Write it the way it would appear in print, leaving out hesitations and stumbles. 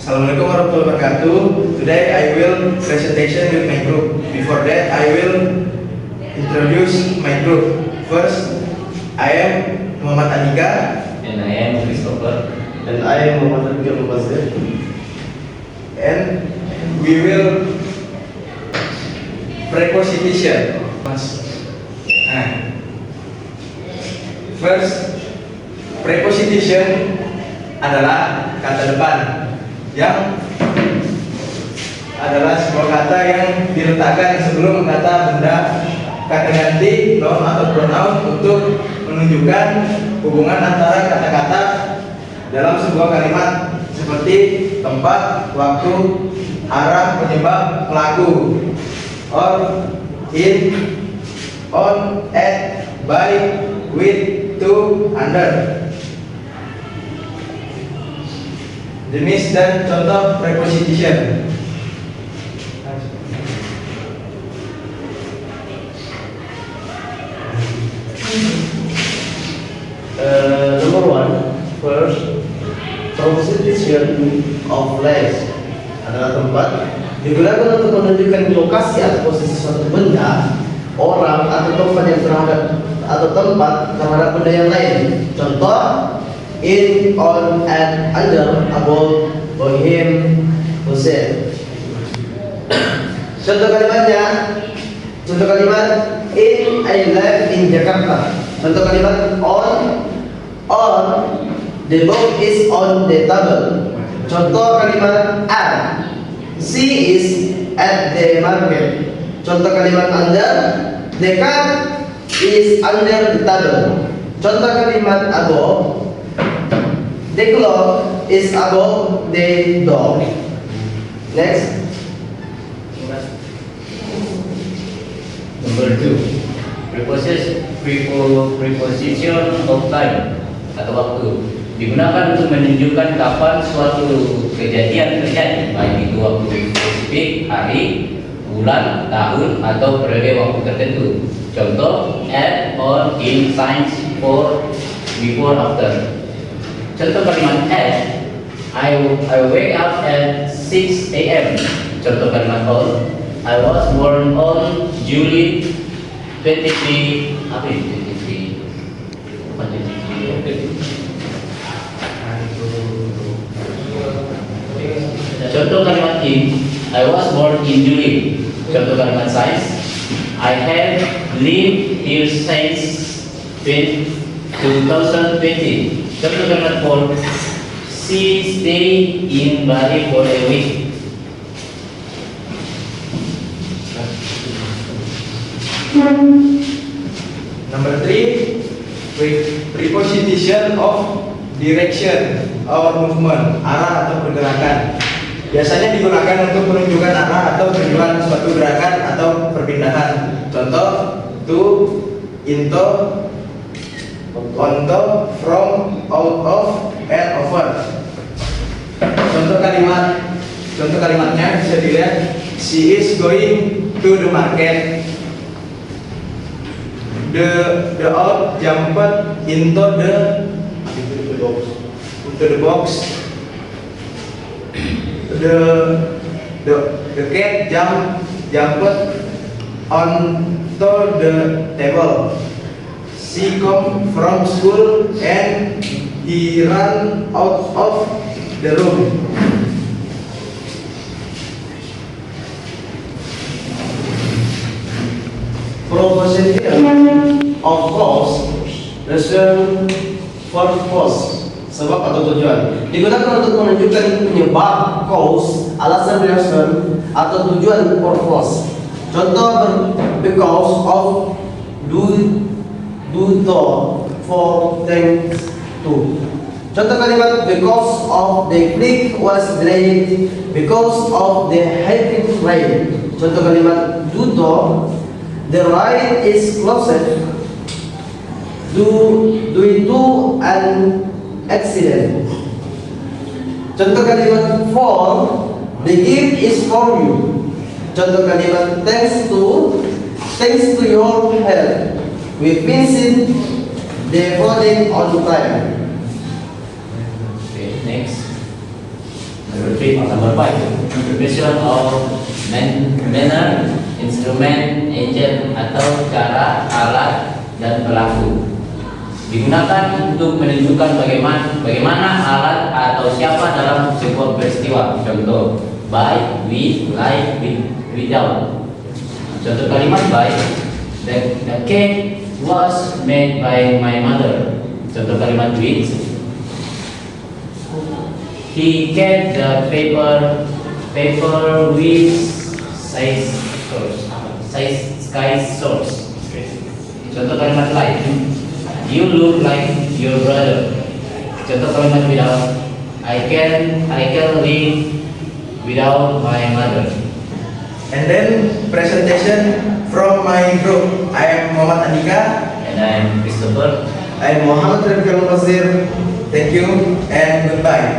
Assalamualaikum warahmatullahi wabarakatuh. Today I will presentation with my group. Before that I will introduce my group. First, I am Muhammad Andika. And I am Christopher. And I am Muhammad Abdul. And we will preposition. Nah, first, preposition adalah kata depan yang adalah sebuah kata yang diletakkan sebelum kata benda, kata ganti, noun atau pronoun untuk menunjukkan hubungan antara kata-kata dalam sebuah kalimat seperti tempat, waktu, arah, penyebab, pelaku, or, in, on, at, by, with, to, under. Jenis dan contoh preposition. Number one, first, preposition of place adalah tempat digunakan untuk menunjukkan lokasi atau posisi suatu benda, orang atau tempat yang terhadap atau tempat terhadap benda yang lain. Contoh: in, on, at, under, above, bohim, Hussein. Contoh kalimatnya, contoh kalimat in, I live in Jakarta. Contoh kalimat on, the book is on the table. Contoh kalimat at, she is at the market. Contoh kalimat under, the cat is under the table. Contoh kalimat above, the clock is above the door. Next. Number 2, preposition of time atau waktu digunakan untuk menunjukkan kapan suatu kejadian terjadi, baik itu waktu spesifik, hari, bulan, tahun, atau periode waktu tertentu. Contoh: at, on, in, since, for, before, after. Contoh kalimat at, I wake up at 6 a.m. Contoh kalimat on, I was born on July 23. Apa ini? 23. Contoh kalimat in, I was born in July. Contoh kalimat since, I have lived here since 2020. Contoh kalimat for, she stay in Bali for a week. Number 3, preposition of direction or movement, arah atau pergerakan. Biasanya digunakan untuk menunjukkan arah atau tujuan suatu gerakan atau perpindahan. Contoh: to, into, onto, from, out of, and over. Contoh kalimatnya bisa dilihat: she is going to the market. The out jumped into the box. The cat jumped onto the table. She come from school and he ran out of the room. Preposition of cause, reason, purpose, sebab atau tujuan digunakan untuk menunjukkan penyebab, cause, alasan, reason, atau tujuan, purpose. Contoh: because of, do to, for, thanks to. Contoh kalimat: because of the flight was delayed because of the heavy rain. Contoh kalimat: due to, the ride is closed due to an accident. Contoh kalimat: for, the gift is for you. Contoh kalimat: thanks to your help, we finished the project on time. Okay, next. Number Number 5, introduction of manner, instrument, agent atau cara, alat, dan pelaku. Digunakan untuk menunjukkan bagaimana alat atau siapa dalam sebuah peristiwa. Contoh, by, with, like, without. Contoh kalimat by, the cake was made by my mother. Contoh kalimat with, he kept the paper with size source. Contoh kalimat like, you look like your brother. Contoh kalimat without, I can live without my mother. And then presentation from my group. I am Muhammad Andika. And I'm Christopher. I am Muhammad Rafiul Nasir. Thank you and goodbye.